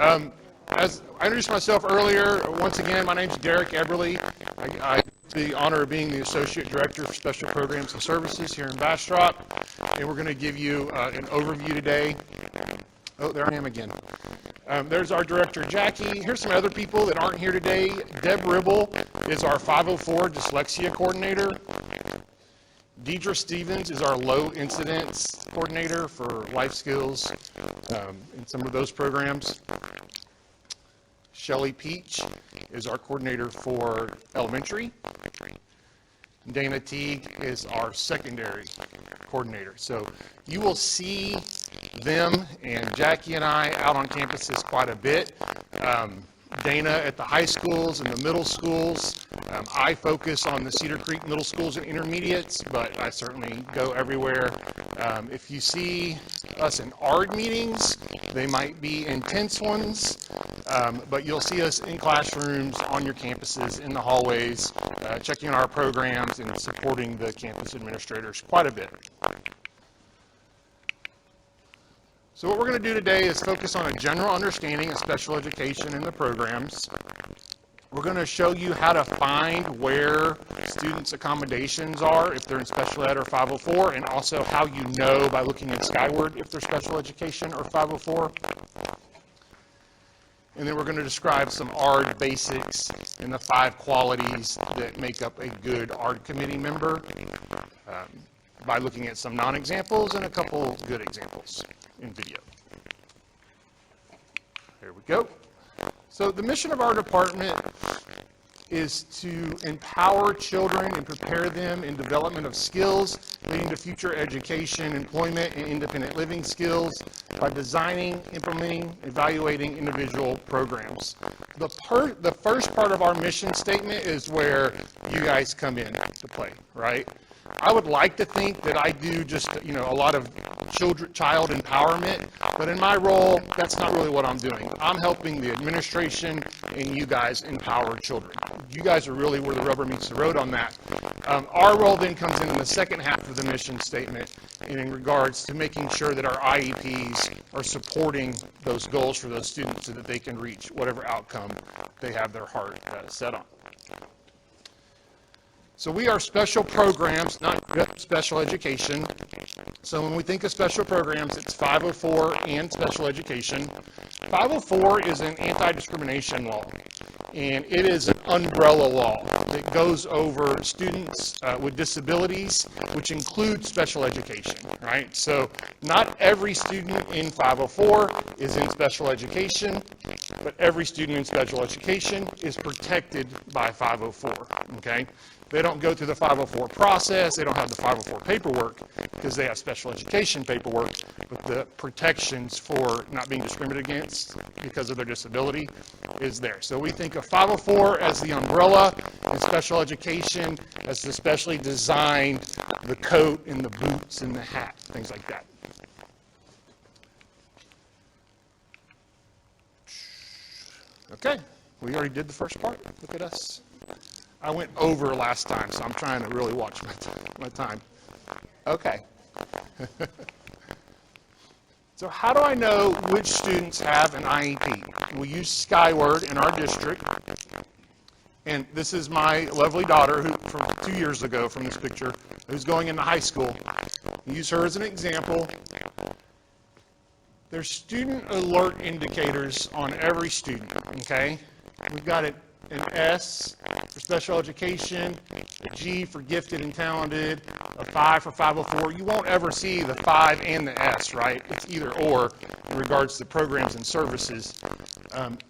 As I introduced myself earlier, once again, my name is Derek Eberly. I have the honor of being the Associate Director for Special Programs and Services here in Bastrop, and we're going to give you an overview today. Oh, there I am again. There's our Director, Jackie. Here's some other people that aren't here today. Deb Ribble is our 504 Dyslexia Coordinator. Deidre Stevens is our Low Incidence Coordinator for life skills in some of those programs. Shelly Peach is our coordinator for elementary. Dana Teague is our secondary coordinator. So you will see them and Jackie and I out on campuses quite a bit. Dana at the high schools and the middle schools. I focus on the Cedar Creek middle schools and intermediates, but I certainly go everywhere. If you see us in ARD meetings, they might be intense ones, but you'll see us in classrooms, on your campuses, in the hallways, checking on our programs and supporting the campus administrators quite a bit. So what we're going to do today is focus on a general understanding of special education and the programs. We're going to show you how to find where students' accommodations are if they're in special ed or 504, and also how you know by looking at Skyward if they're special education or 504. And then we're going to describe some ARD basics and the 5 qualities that make up a good ARD committee member by looking at some non-examples and a couple good examples in video. Here we go. So the mission of our department is to empower children and prepare them in development of skills leading to future education, employment, and independent living skills by designing, implementing, evaluating individual programs. The first part of our mission statement is where you guys come in to play, right? I would like to think that I do just, a lot of child empowerment, but in my role, that's not really what I'm doing. I'm helping the administration and you guys empower children. You guys are really where the rubber meets the road on that. Our role then comes in the second half of the mission statement in regards to making sure that our IEPs are supporting those goals for those students so that they can reach whatever outcome they have their heart set on. So we are special programs, not just special education. So when we think of special programs, it's 504 and special education. 504 is an anti-discrimination law, and it is an umbrella law that goes over students with disabilities, which include special education, right? So not every student in 504 is in special education, but every student in special education is protected by 504, okay? They don't go through the 504 process, they don't have the 504 paperwork because they have special education paperwork, but the protections for not being discriminated against because of their disability is there. So we think of 504 as the umbrella and special education as the specially designed, the coat and the boots and the hat, things like that. Okay, we already did the first part. Look at us. I went over last time, so I'm trying to really watch my time. Okay. So how do I know which students have an IEP? We use Skyward in our district. And this is my lovely daughter, who from 2 years ago from this picture, who's going into high school. Use her as an example. There's student alert indicators on every student, okay? We've got an S for special education, a G for gifted and talented, a 5 for 504. You won't ever see the 5 and the S, right? It's either or in regards to programs and services.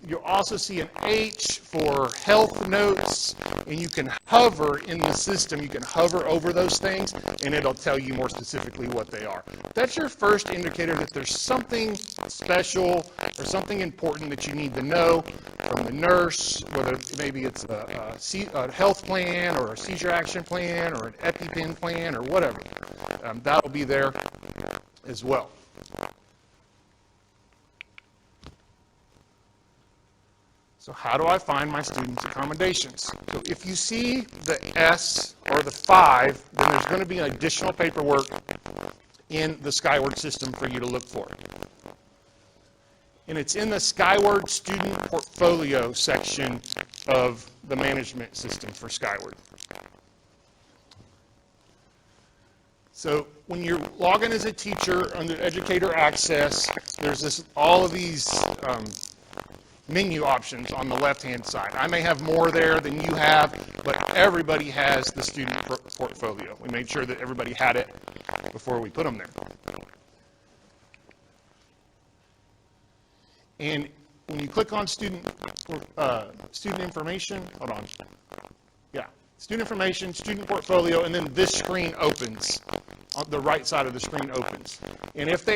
You'll also see an H for health notes, and you can hover in the system. You can hover over those things, and it'll tell you more specifically what they are. That's your first indicator that there's something special or something important that you need to know from the nurse, whether maybe it's a health plan or a seizure action plan or an EpiPen plan or whatever. That'll be there as well. So how do I find my students' accommodations? So if you see the S or the 5, then there's going to be additional paperwork in the Skyward system for you to look for. and it's in the Skyward Student Portfolio section of the management system for Skyward. So when you're logging as a teacher under Educator Access, there's all of these menu options on the left-hand side. I may have more there than you have, but everybody has the student portfolio. We made sure that everybody had it before we put them there. And when you click on student information, hold on. Yeah, student information, student portfolio, and then this screen opens. On the right side of the screen opens. And if they're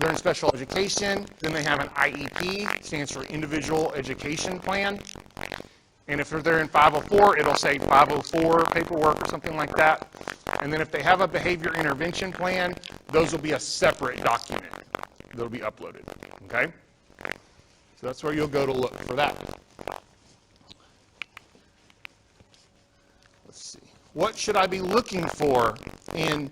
in special education, then they have an IEP, stands for Individual Education Plan. And if they're in 504, it'll say 504 paperwork or something like that. And then if they have a behavior intervention plan, those will be a separate document that'll be uploaded. Okay? So that's where you'll go to look for that. Let's see. What should I be looking for in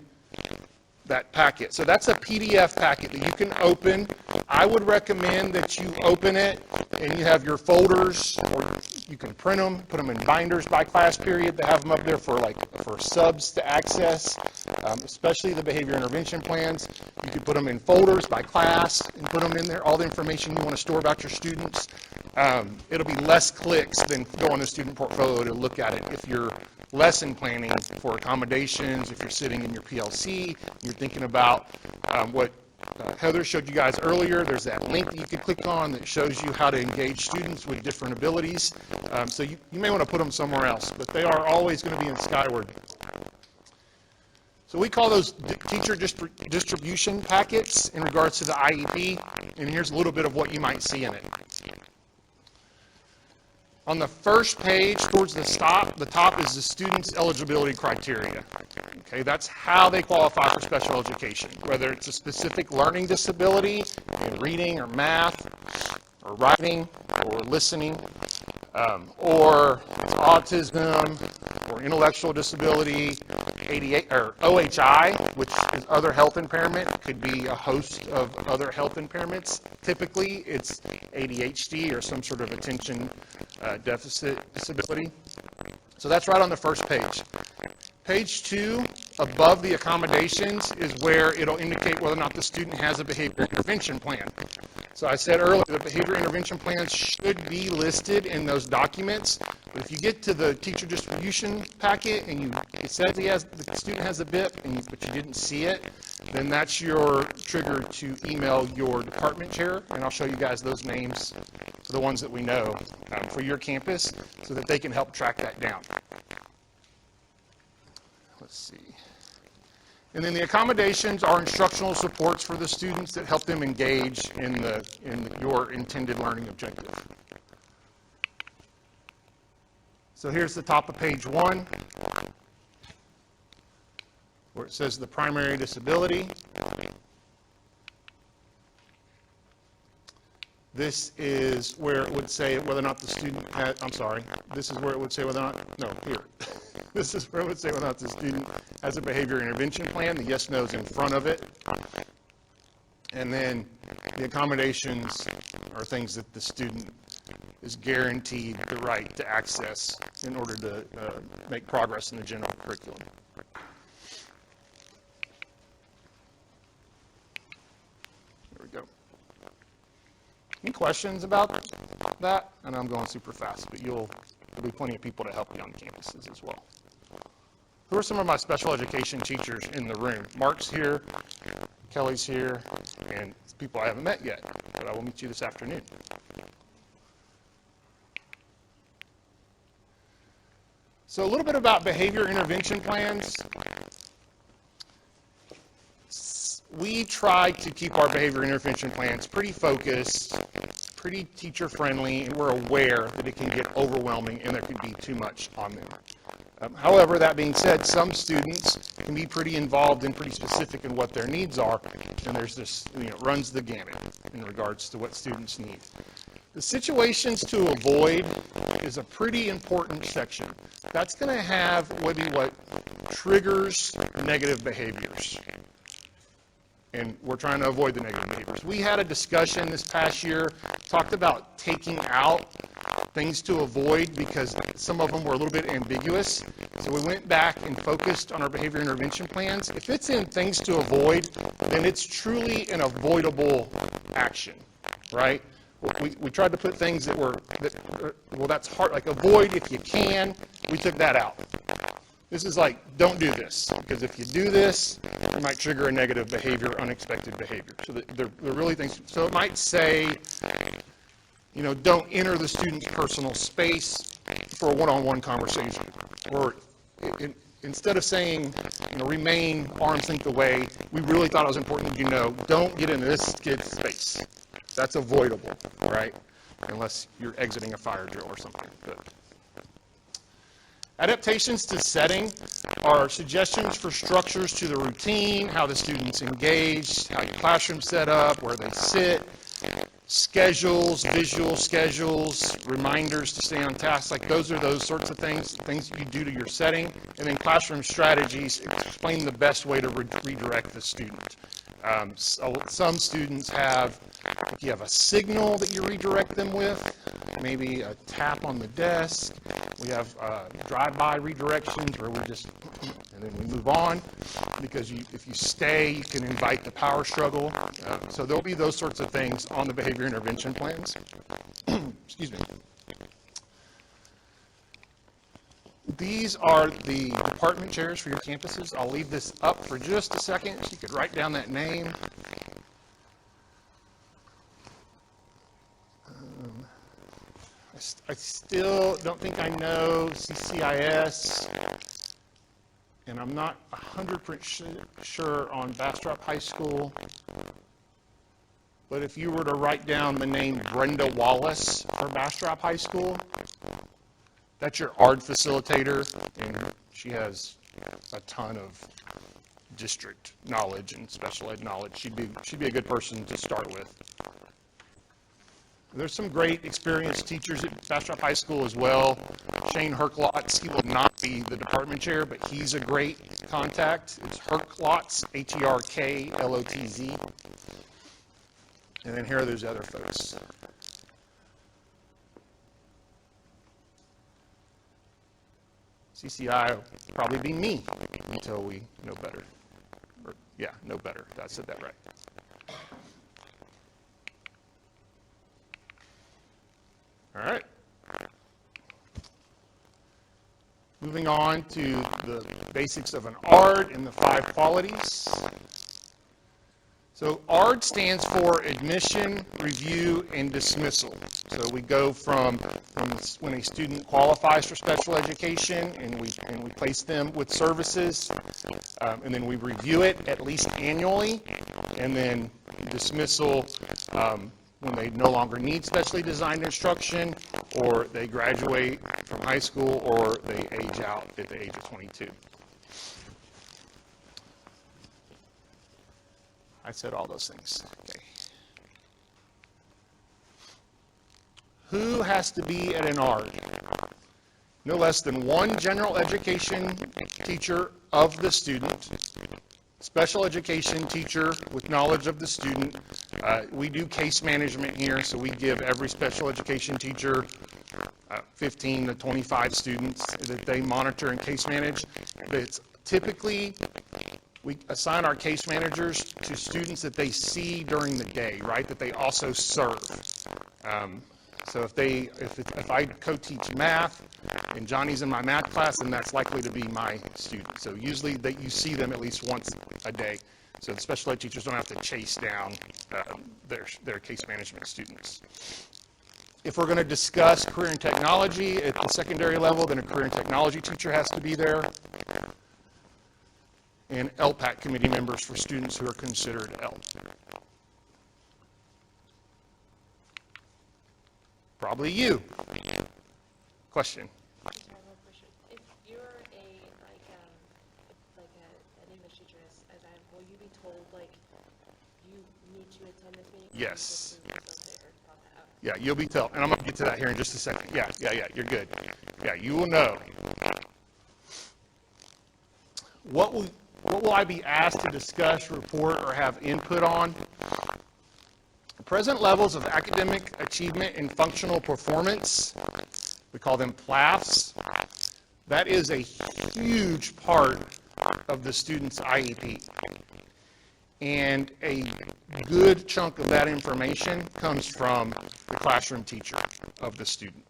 that packet? So that's a PDF packet that you can open. I would recommend that you open it and you have your folders, or you can print them, put them in binders by class period to have them up there for subs to access, especially the behavior intervention plans. You can put them in folders by class and put them in there, all the information you want to store about your students. It'll be less clicks than going to student portfolio to look at it if you're lesson planning for accommodations, if you're sitting in your PLC, you're thinking about what Heather showed you guys earlier. There's that link that you can click on that shows you how to engage students with different abilities. So you may want to put them somewhere else, but they are always going to be in Skyward. So we call those teacher distribution packets in regards to the IEP, and here's a little bit of what you might see in it. On the first page, towards the top is the student's eligibility criteria. Okay, that's how they qualify for special education, whether it's a specific learning disability in reading or math or writing or listening, or autism or intellectual disability, or OHI, which is other health impairment, could be a host of other health impairments. Typically, it's ADHD or some sort of attention deficit disability. So that's right on the first page. Page 2, above the accommodations, is where it'll indicate whether or not the student has a behavior intervention plan. So I said earlier, the behavior intervention plans should be listed in those documents, but if you get to the teacher distribution packet and it says the student has a BIP, but you didn't see it, then that's your trigger to email your department chair, and I'll show you guys those names for the ones that we know for your campus so that they can help track that down. Let's see. And then the accommodations are instructional supports for the students that help them engage in your intended learning objective. So here's the top of page 1, where it says the primary disability. This is where it would say whether or not the student had, this is where it would say whether or not, no, here. This is where it would say whether or not the student has a behavior intervention plan. The yes, no is in front of it. And then the accommodations are things that the student is guaranteed the right to access in order to make progress in the general curriculum. There we go. Any questions about that? And I'm going super fast, but there'll be plenty of people to help you on campuses as well. Who are some of my special education teachers in the room? Mark's here, Kelly's here, and people I haven't met yet, but I will meet you this afternoon. So a little bit about behavior intervention plans. We try to keep our behavior intervention plans pretty focused, pretty teacher-friendly, and we're aware that it can get overwhelming and there can be too much on them. However, that being said, some students can be pretty involved and pretty specific in what their needs are, and there's this, runs the gamut in regards to what students need. The situations to avoid is a pretty important section. That's going to have maybe what triggers negative behaviors. and we're trying to avoid the negative behaviors. We had a discussion this past year, talked about taking out things to avoid because some of them were a little bit ambiguous. So we went back and focused on our behavior intervention plans. If it's in things to avoid, then it's truly an avoidable action, right? We tried to put things that were, well, that's hard, like avoid if you can. We took that out. This is like, don't do this, because if you do this, it might trigger a negative behavior, unexpected behavior. So they're really things. So it might say, you know, don't enter the student's personal space for a one-on-one conversation. Or instead of saying, you know, remain arm's length away, we really thought it was important, you know, don't get into this kid's space. That's avoidable, right? Unless you're exiting a fire drill or something. But adaptations to setting are suggestions for structures to the routine, how the student's engaged, how your classroom's set up, where they sit, schedules, visual schedules, reminders to stay on task. Like those are those sorts of things you do to your setting. And then classroom strategies explain the best way to redirect the student. So some students have, if you have a signal that you redirect them with, maybe a tap on the desk. We have drive-by redirections where we just, and then we move on, because if you stay, you can invite the power struggle. So there'll be those sorts of things on the behavior intervention plans. Excuse me. These are the department chairs for your campuses. I'll leave this up for just a second so you could write down that name. I still don't think I know CCIS, and I'm not 100% sure on Bastrop High School. But if you were to write down the name Brenda Wallace for Bastrop High School, that's your ARD facilitator, and she has a ton of district knowledge and special ed knowledge. She'd be a good person to start with. There's some great experienced teachers at Bastrop High School as well. Shane Herklotz, he will not be the department chair, but he's a great contact. It's Herklotz, Herklotz. And then here are those other folks. CCI will probably be me until we know better. Or, yeah, know better. I said that right. All right. Moving on to the basics of an ARD and the 5 qualities. So ARD stands for Admission, Review, and Dismissal. So we go from when a student qualifies for special education and we place them with services, and then we review it at least annually, and then dismissal when they no longer need specially designed instruction, or they graduate from high school, or they age out at the age of 22. I said all those things. Okay. Who has to be at an ARD? No less than one general education teacher of the student, special education teacher with knowledge of the student. We do case management here, so we give every special education teacher 15 to 25 students that they monitor and case manage. It's typically, we assign our case managers to students that they see during the day, right, that they also serve. So if I co-teach math and Johnny's in my math class, then that's likely to be my student. So usually you see them at least once a day. So the special ed teachers don't have to chase down their case management students. If we're going to discuss career and technology at the secondary level, then a career and technology teacher has to be there. And LPAC committee members for students who are considered L. Probably you. Question? If you're an English teacher, will you be told you need to attend this meeting? Yes. Yeah, you'll be told, and I'm going to get to that here in just a second. Yeah, you're good. Yeah, you will know. What will I be asked to discuss, report, or have input on? The present levels of academic achievement and functional performance, we call them PLAFs. That is a huge part of the student's IEP. And a good chunk of that information comes from the classroom teacher of the student.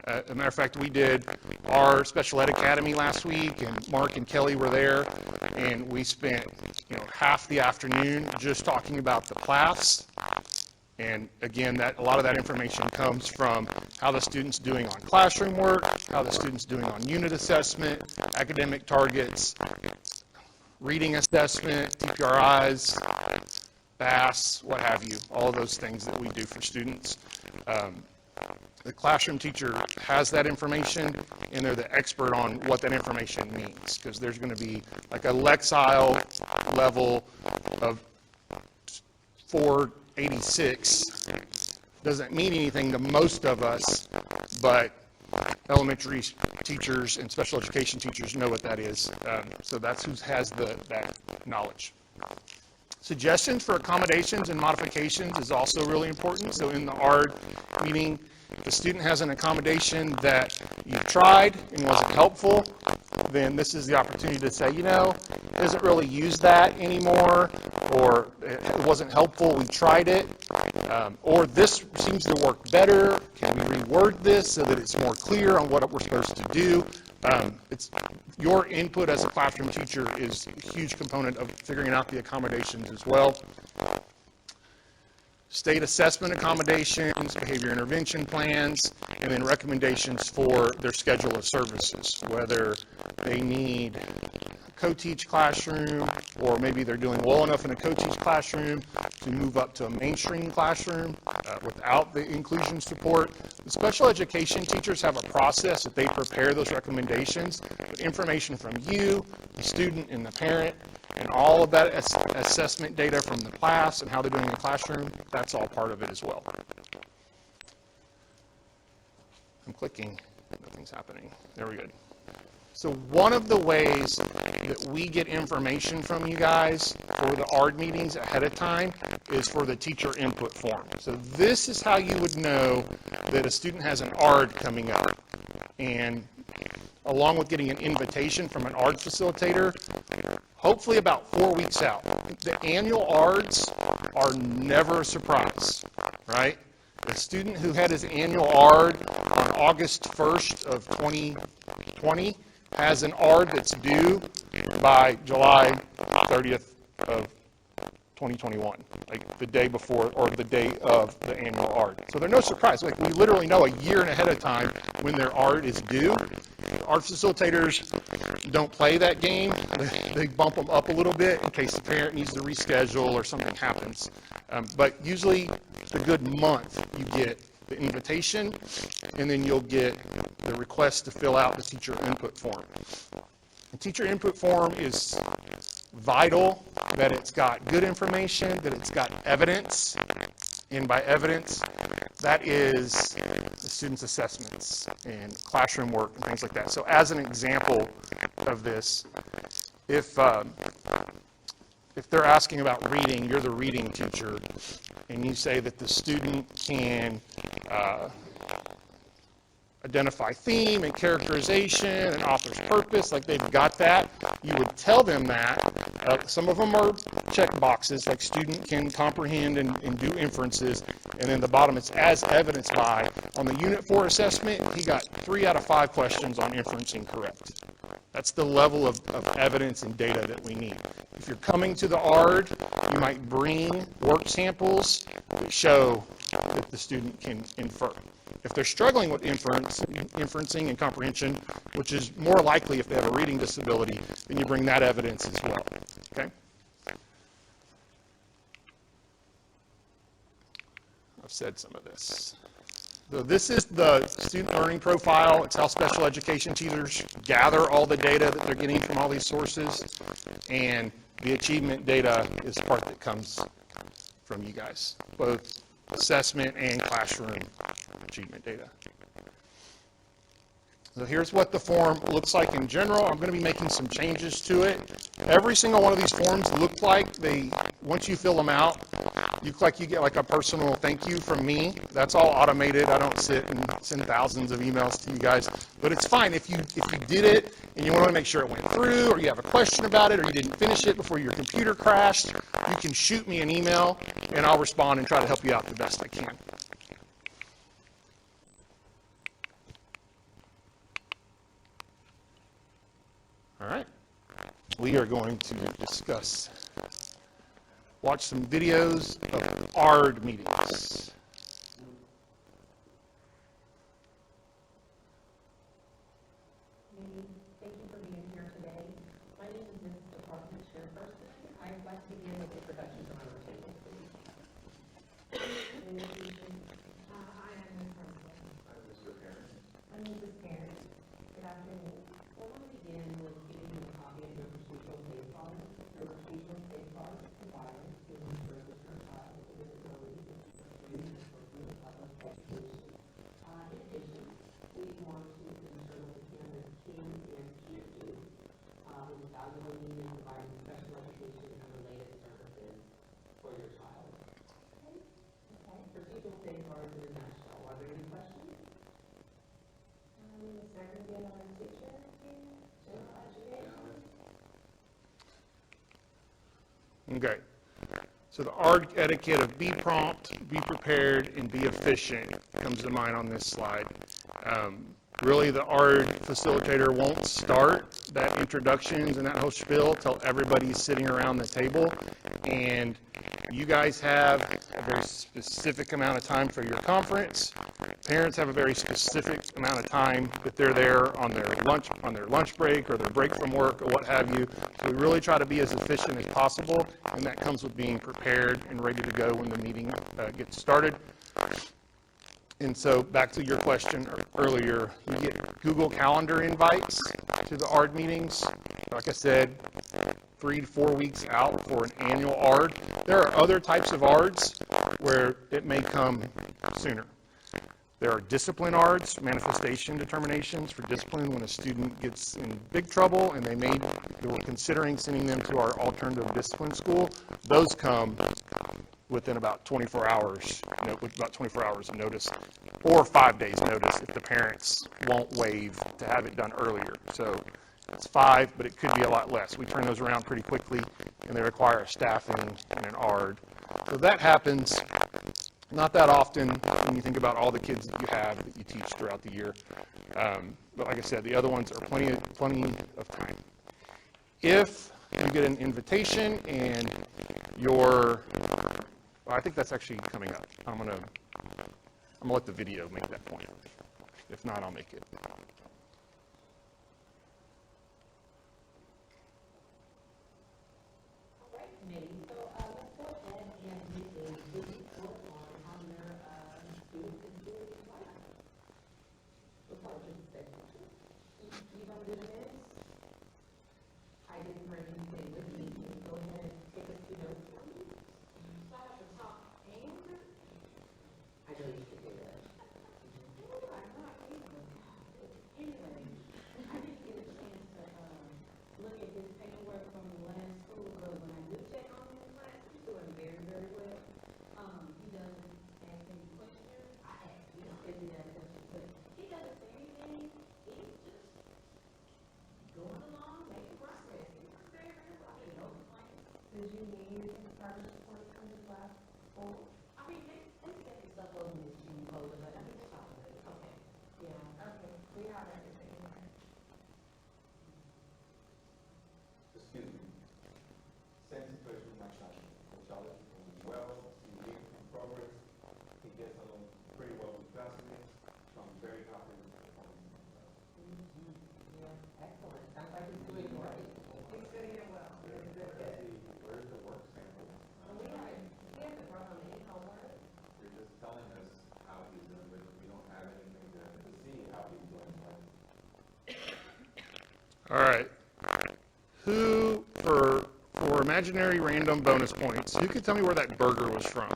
As a matter of fact, we did our Special Ed Academy last week, and Mark and Kelly were there, and we spent half the afternoon just talking about the PLAFs. And again, a lot of that information comes from how the student's doing on classroom work, how the student's doing on unit assessment, academic targets, reading assessment, TPRIs, BAS, what have you, all of those things that we do for students. The classroom teacher has that information, and they're the expert on what that information means, because there's going to be like a Lexile level of 486. Doesn't mean anything to most of us, but elementary teachers and special education teachers know what that is. So that's who has that knowledge. Suggestions for accommodations and modifications is also really important. So in the ARD meeting, if the student has an accommodation that you tried and wasn't helpful, then this is the opportunity to say, it doesn't really use that anymore, or it wasn't helpful, we tried it, or this seems to work better, can we reword this so that it's more clear on what we're supposed to do? Your input as a classroom teacher is a huge component of figuring out the accommodations as well. State assessment accommodations, behavior intervention plans, and then recommendations for their schedule of services, whether they need a co-teach classroom, or maybe they're doing well enough in a co-teach classroom to move up to a mainstream classroom without the inclusion support. The special education teachers have a process that they prepare those recommendations with information from you, the student, and the parent, and all of that assessment data from the class and how they're doing in the classroom, that's all part of it as well. I'm clicking, nothing's happening. There we go. So one of the ways that we get information from you guys for the ARD meetings ahead of time is for the teacher input form. So this is how you would know that a student has an ARD coming up. And along with getting an invitation from an ARD facilitator, hopefully about 4 weeks out. The annual ARDs are never a surprise, right? The student who had his annual ARD on August 1st of 2020 has an ARD that's due by July 30th of 2021, like the day before or the day of the annual ARD. So they're no surprise. Like, we literally know a year and ahead of time when their ARD is due. ARD facilitators don't play that game. They bump them up a little bit in case the parent needs to reschedule or something happens. But usually it's a good month you get the invitation, and then you'll get the request to fill out the teacher input form. The teacher input form is vital that it's got good information, that it's got evidence, and by evidence, that is the students' assessments and classroom work and things like that. So as an example of this, if they're asking about reading, you're the reading teacher, and you say that the student can identify theme and characterization and author's purpose, like they've got that, you would tell them that. Some of them are check boxes, like student can comprehend and do inferences, and then the bottom it's as evidenced by. On the Unit 4 assessment, he got 3 out of 5 questions on inferencing correct. That's the level of evidence and data that we need. If you're coming to the ARD, you might bring work samples that show that the student can infer. If they're struggling with inferencing and comprehension, which is more likely if they have a reading disability, then you bring that evidence as well. Okay? I've said some of this. So this is the student learning profile. It's how special education teachers gather all the data that they're getting from all these sources. And the achievement data is the part that comes from you guys, both assessment and classroom achievement data. So here's what the form looks like in general. I'm going to be making some changes to it. Every single one of these forms look like once you fill them out, you get like a personal thank you from me. That's all automated. I don't sit and send thousands of emails to you guys. But it's fine if you did it and you want to make sure it went through, or you have a question about it, or you didn't finish it before your computer crashed, you can shoot me an email and I'll respond and try to help you out the best I can. All right, we are going to watch some videos of ARD meetings. Thank you for being here today. My name is Mrs. Department Chairperson. I'd like to begin with introductions on our table, please. I am Ms. Herman. I'm Mr. Parent. I'm Mrs. Parent. Good afternoon. I want to begin with giving you a copy of your procedural safeguards. Your procedural safeguards provide to ensure that your child with a disability is receiving appropriate public education. In addition, we want to ensure that the candidate can and should do with evaluating and providing special education and related services for your child. Okay. Procedural safeguards in a nutshell. Are there any questions? The second being on teacher and general education. Okay. So the ARD etiquette of be prompt, be prepared, and be efficient comes to mind on this slide. Really, the ARD facilitator won't start that introductions and that whole spiel till everybody's sitting around the table, and you guys have a very specific amount of time for your conference. Parents have a very specific amount of time that they're there on their lunch break or their break from work or what have you. So we really try to be as efficient as possible, and that comes with being prepared and ready to go when the meeting gets started. And so back to your question earlier, you get Google Calendar invites to the ARD meetings. Like I said, 3 to 4 weeks out for an annual ARD. There are other types of ARDs where it may come sooner. There are discipline ARDs, manifestation determinations for discipline when a student gets in big trouble and they were considering sending them to our alternative discipline school. Those come within about 24 hours, with about 24 hours of notice, or 5 days notice if the parents won't waive to have it done earlier. So it's 5, but it could be a lot less. We turn those around pretty quickly, and they require a staffing and an ARD. So that happens not that often when you think about all the kids that you have that you teach throughout the year. But like I said, the other ones are plenty of time. If you get an invitation and I think that's actually coming up. I'm gonna let the video make that point. If not, I'll make it. All right, committee. So let's go ahead and do a good report on your student disability plan. We'll start with the section. You don't do this? I didn't bring anything with me. Go ahead and take a few notes for me. So I have to talk anger? I know you should do that. I'm not either. Anyway, I didn't get a chance to look at this paperwork from the last school, but when I do check on his class, he's doing very, very well. He doesn't ask any questions. I ask him if he has questions, but he doesn't say anything. He's just going along, making progress. He's very, very well. No complaints. Did you need progress reports from his last school? I mean, they get the stuff over in this gene folder, but I mean, it's all good. Okay. Yeah. Okay. We have everything. Excuse me. Same situation with my child. My child is doing well, he's making progress, he gets along pretty well with classmates, so I'm very happy with the performance. Yeah, excellent. Sounds like he's doing great. He's doing well. Where's the work sample? We haven't brought on any homework. You're just telling us how he's doing, but we don't have anything to see how he's doing. All right. Who, for imaginary random bonus points, who could tell me where that burger was from?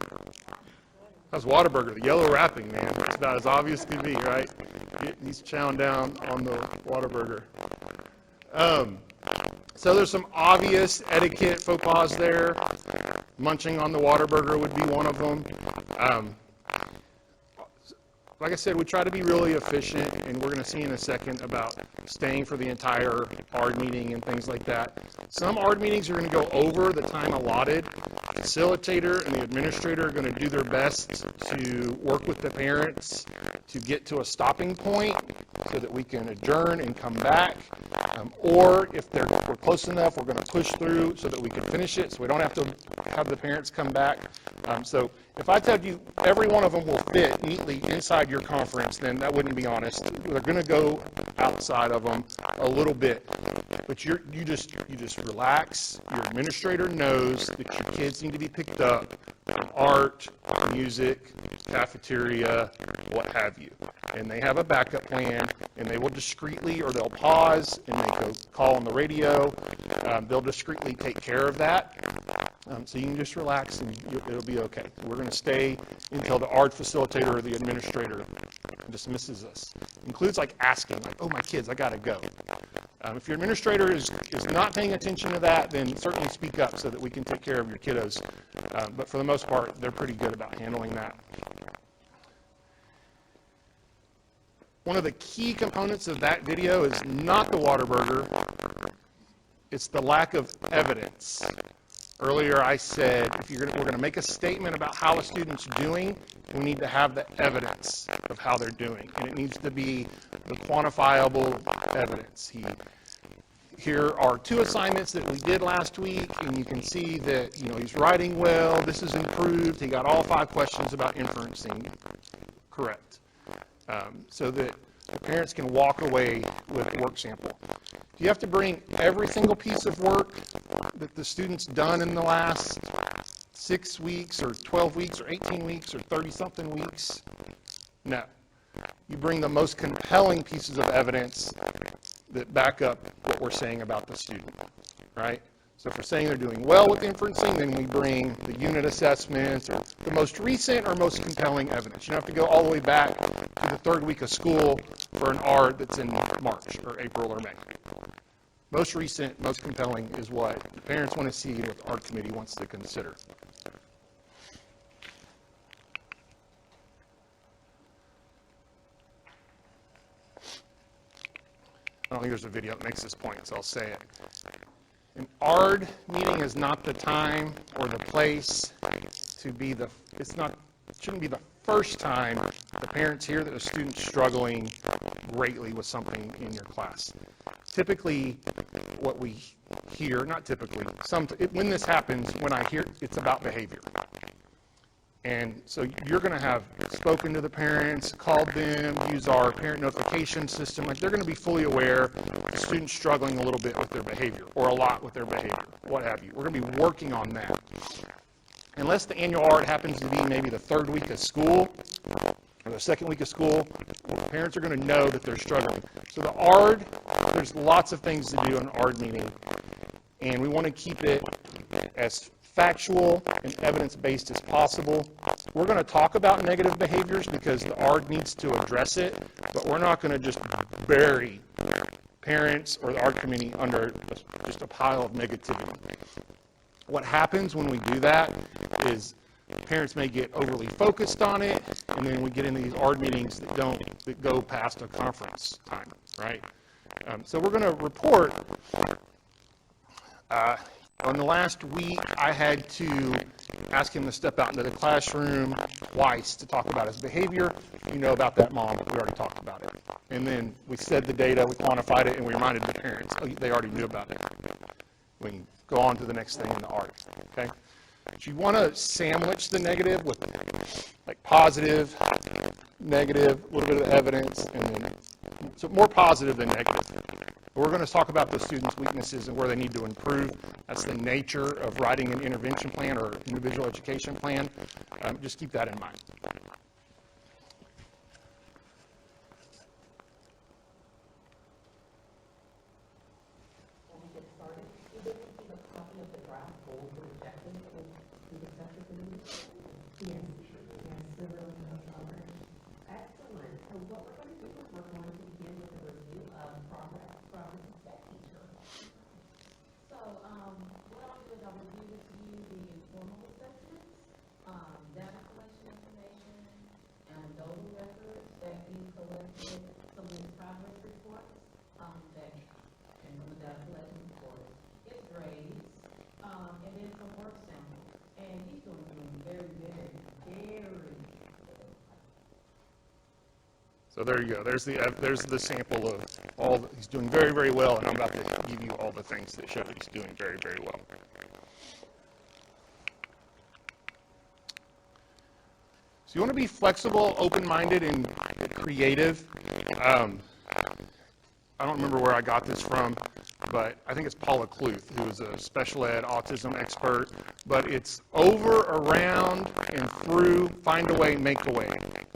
That's Whataburger, the yellow wrapping, man. It's about as obvious as could be, right? He's chowing down on the Whataburger. So there's some obvious etiquette faux pas there. Munching on the Whataburger would be one of them. Like I said, we try to be really efficient, and we're going to see in a second about staying for the entire ARD meeting and things like that. Some ARD meetings are going to go over the time allotted. The facilitator and the administrator are going to do their best to work with the parents to get to a stopping point so that we can adjourn and come back. Or if we're close enough, we're going to push through so that we can finish it so we don't have to have the parents come back. So if I tell you every one of them will fit neatly inside your conference, then that wouldn't be honest. They're going to go outside of them a little bit. But you just relax. Your administrator knows that your kids need to be picked up from art, music, cafeteria, what have you. And they have a backup plan, and they will discreetly, or they'll pause and make a call on the radio. They'll discreetly take care of that. So you can just relax and it'll be okay. We're going to stay until the ARD facilitator or the administrator dismisses us. It includes like asking, like, oh, my kids, I got to go. If your administrator is not paying attention to that, then certainly speak up so that we can take care of your kiddos. But for the most part, they're pretty good about handling that. One of the key components of that video is not the Whataburger. It's the lack of evidence. Earlier I said if we're going to make a statement about how a student's doing, we need to have the evidence of how they're doing. And it needs to be the quantifiable evidence. Here are 2 assignments that we did last week, and you can see that he's writing well, this is improved, he got all 5 questions about inferencing correct. So that the parents can walk away with a work sample. You have to bring every single piece of work that the student's done in the last 6 weeks or 12 weeks or 18 weeks or 30-something weeks. No. You bring the most compelling pieces of evidence that back up what we're saying about the student, right? So if we're saying they're doing well with inferencing, then we bring the unit assessments or the most recent or most compelling evidence. You don't have to go all the way back to the 3rd week of school for an ARD that's in March or April or May. Most recent, most compelling is what the parents want to see and what the ARD committee wants to consider. I don't think there's a video that makes this point, so I'll say it. An ARD meeting is not the time or the place to be it shouldn't be the first time the parents hear that a student's struggling greatly with something in your class. Typically, what we hear, not typically, when this happens, when I hear it's about behavior. And so you're going to have spoken to the parents, called them, use our parent notification system. Like they're going to be fully aware the student's struggling a little bit with their behavior or a lot with their behavior, what have you. We're going to be working on that. Unless the annual ARD happens to be maybe the 3rd week of school or the 2nd week of school, parents are going to know that they're struggling. So the ARD, there's lots of things to do in an ARD meeting, and we want to keep it as factual and evidence-based as possible. We're going to talk about negative behaviors because the ARD needs to address it, but we're not going to just bury parents or the ARD committee under just a pile of negativity. What happens when we do that is parents may get overly focused on it, and then we get into these ARD meetings that go past a conference time, right? So we're going to report. On the last week, I had to ask him to step out into the classroom twice to talk about his behavior. You know about that, Mom. We already talked about it. And then we said the data, we quantified it, and we reminded the parents. Oh, they already knew about it. We can go on to the next thing in the ARD, okay? But you want to sandwich the negative with like positive, negative, a little bit of evidence, and then so more positive than negative. We're going to talk about the students' weaknesses and where they need to improve. That's the nature of writing an intervention plan or individual education plan. Just keep that in mind. When we get started, you did receive a copy of the draft goals and objectives for the student sector committee? Yes. Yes, excellent. so what we're going to do is we're going to begin with a review of progress from the spec teacher. So, what I'll do is I'll review with you the informal assessments, data collection information, anecdotal records that you collected, some of the progress reports, that, and some of the data collection reports, his grades, and then some work samples. And he's doing very, very, very. So there you go. There's the sample of all. He's doing very, very well, and I'm about to give you all the things that show that he's doing very, very well. So you want to be flexible, open-minded, and creative. I don't remember where I got this from, but I think it's Paula Kluth, who is a special ed autism expert. But it's over, around, and through, find a way, make a way.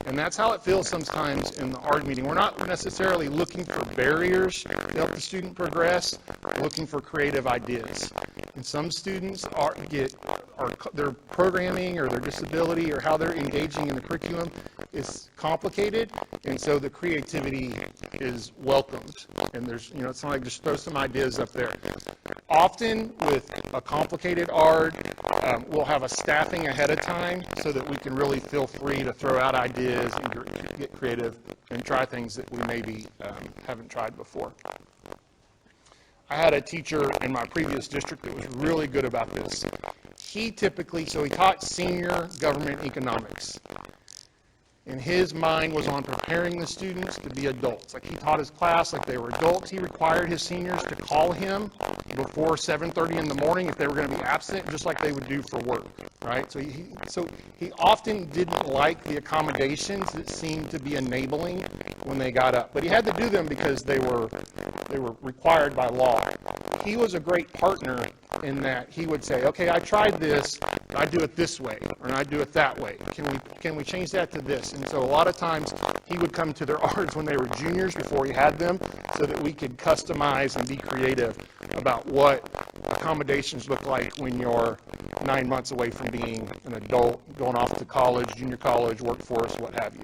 And that's how it feels sometimes in the ARD meeting. We're not necessarily looking for barriers to help the student progress, we're looking for creative ideas. And some students their programming or their disability or how they're engaging in the curriculum is complicated, and so the creativity is welcomed. And there's, it's not like just throw some ideas up there. Often with a complicated ARD, we'll have a staffing ahead of time so that we can really feel free to throw out ideas and get creative and try things that we maybe haven't tried before. I had a teacher in my previous district that was really good about this. He taught senior government economics. And his mind was on preparing the students to be adults. Like, he taught his class like they were adults. He required his seniors to call him before 7:30 in the morning if they were going to be absent, just like they would do for work, right? So he often didn't like the accommodations that seemed to be enabling when they got up. But he had to do them because they were required by law. He was a great partner in that he would say, okay, I tried this, I do it this way, or I do it that way. Can we change that to this? And so a lot of times he would come to their ARDs when they were juniors before he had them so that we could customize and be creative about what accommodations look like when you're 9 months away from being an adult, going off to college, junior college, workforce, what have you.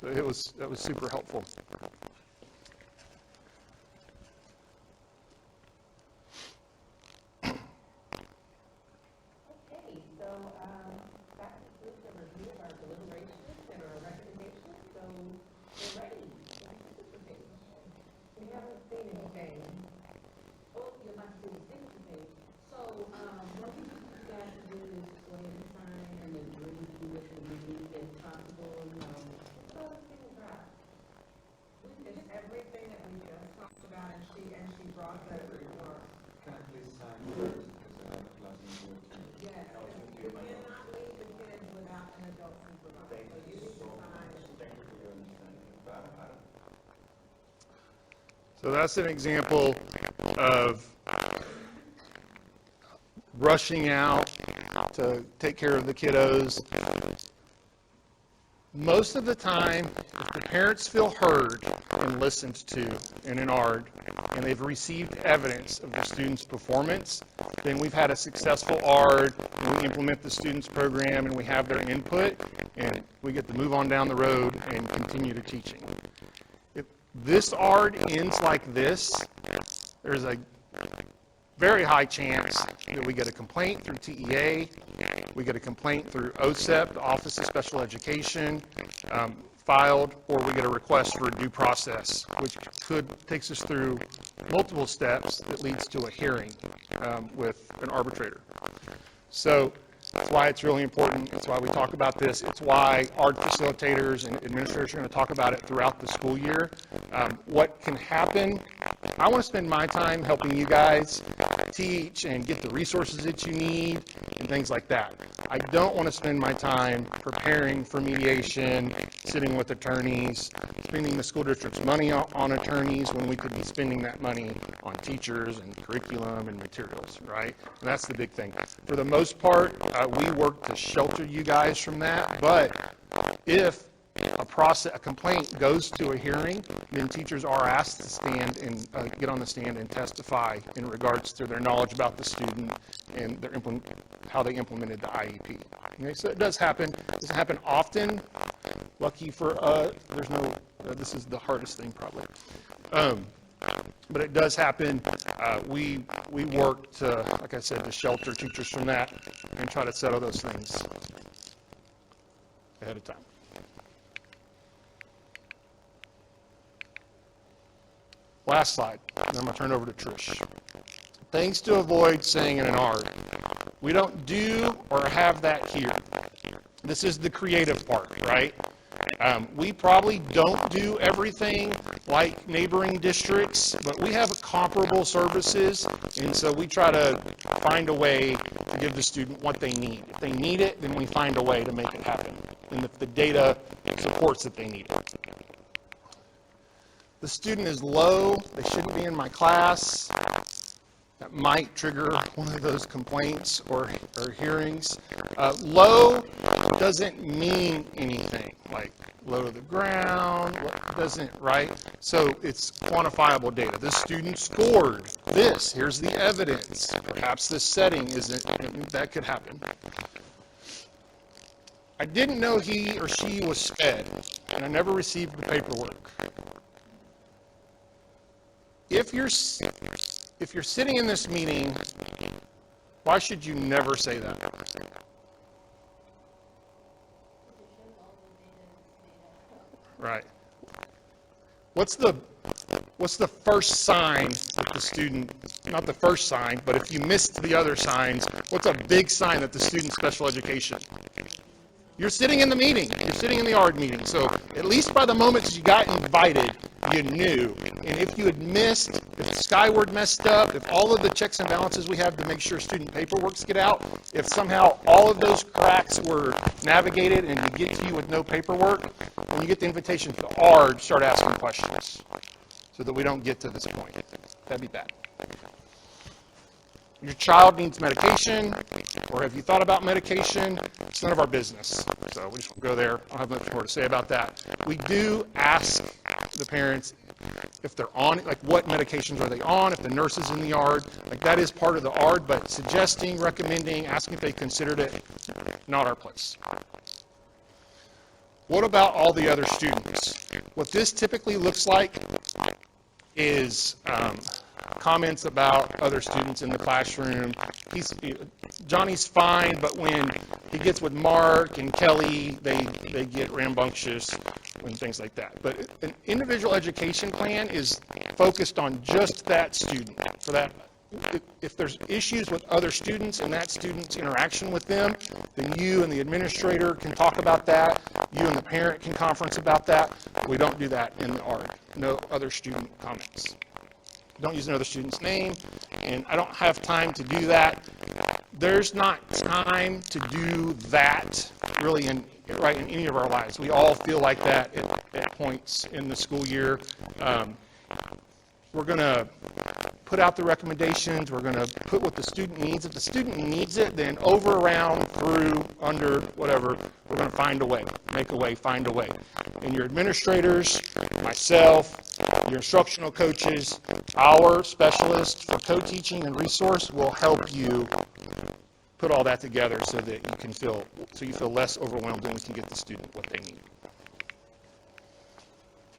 So that was super helpful. Everything that we just talked about, and she brought that report. Can I please sign first, because I have a class in here too? Yes, you cannot leave the kids without an adult supervisor. Thank So you need to so sign. much. Thank you for your understanding. So that's an example of rushing out to take care of the kiddos. Most of the time, if the parents feel heard and listened to in an ARD, and they've received evidence of the student's performance, then we've had a successful ARD, and we implement the student's program, and we have their input, and we get to move on down the road and continue to teaching. If this ARD ends like this, there's a very high chance that we get a complaint through TEA, we get a complaint through OSEP, the Office of Special Education, filed, or we get a request for due process, which takes us through multiple steps that leads to a hearing with an arbitrator. So that's why it's really important. It's why we talk about this. It's why ARD facilitators and administrators are going to talk about it throughout the school year. What can happen, I want to spend my time helping you guys teach and get the resources that you need and things like that. I don't want to spend my time preparing for mediation, sitting with attorneys, spending the school district's money on attorneys when we could be spending that money on teachers and curriculum and materials, right? And that's the big thing. For the most part, we work to shelter you guys from that, but if a complaint goes to a hearing, then teachers are asked to stand and get on the stand and testify in regards to their knowledge about the student and their how they implemented the IEP. Okay, so it does happen. It doesn't happen often. Lucky for there's no This is the hardest thing probably. But it does happen. We work to, like I said, to shelter teachers from that and try to settle those things ahead of time. Last slide, and then I'm going to turn it over to Trish. Things to avoid saying in an ARD. We don't do or have that here. This is the creative part, right? We probably don't do everything like neighboring districts, but we have comparable services, and so we try to find a way to give the student what they need. If they need it, then we find a way to make it happen, and if the data supports that they need it. The student is low, they shouldn't be in my class. That might trigger one of those complaints or hearings. Low doesn't mean anything, like low to the ground, doesn't, right? So it's quantifiable data. This student scored this, here's the evidence. Perhaps this setting isn't, that could happen. I didn't know he or she was sped, and I never received the paperwork. If you're sitting in this meeting, why should you never say that? Right. What's the first sign that the student, not the first sign, but if you missed the other signs, what's a big sign that the student's special education? You're sitting in the meeting. You're sitting in the ARD meeting. So at least by the moment you got invited, you knew. And if you had missed, if Skyward messed up, if all of the checks and balances we have to make sure student paperworks get out, if somehow all of those cracks were navigated and you get to you with no paperwork, when you get the invitation to ARD, start asking questions so that we don't get to this point. That'd be bad. Your child needs medication, or have you thought about medication? It's none of our business. So we just won't go there. I don't have much more to say about that. We do ask the parents if they're on, like what medications are they on, if the nurse is in the ARD. Like that is part of the ARD, but suggesting, recommending, asking if they considered it, not our place. What about all the other students? What this typically looks like is comments about other students in the classroom. Johnny's fine, but when he gets with Mark and Kelly, they get rambunctious and things like that. But an individual education plan is focused on just that student. For that, if there's issues with other students and that student's interaction with them, then you and the administrator can talk about that. You and the parent can conference about that. We don't do that in the ARD. No other student comments. Don't use another student's name, and I don't have time to do that. There's not time to do that really in any of our lives. We all feel like that at points in the school year. We're going to put out the recommendations. We're going to put what the student needs. If the student needs it, then over, around, through, under, whatever, we're going to find a way, make a way, find a way. And your administrators, myself, your instructional coaches, our specialists for co-teaching and resource will help you put all that together so that you feel less overwhelmed and we can get the student what they need.